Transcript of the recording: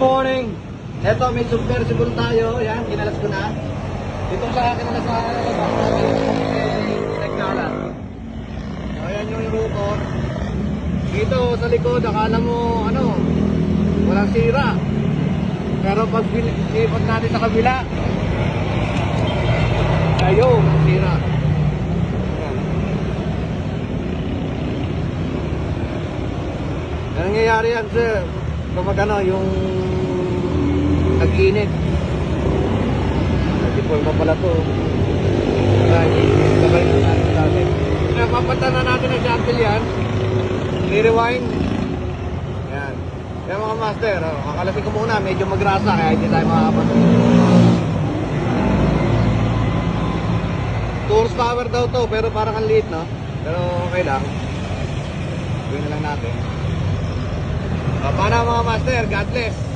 morning! Eto, may submersible tayo. Yan, kinalas ko na. Dito sa kinalas na nagkalat. So, ayan yung rotor. Dito sa likod, akala mo, walang sira. Pero pag lipat natin sa kabila, ayun, ang sira. Ayan. Ang nangyayari yan, sir, kapag yung nag-init. Nag-deploy pa pala to. Sabay na natin natin. Napapata na natin ang shuttle yan. I-rewind. Yan. Yan mga master. Kakalasin ko muna. Medyo magrasa kaya hindi tayo makakapag. 2 horsepower daw to. Pero parang ang liit, no? Pero okay lang. Gawin na lang natin. Paano mga master? God bless.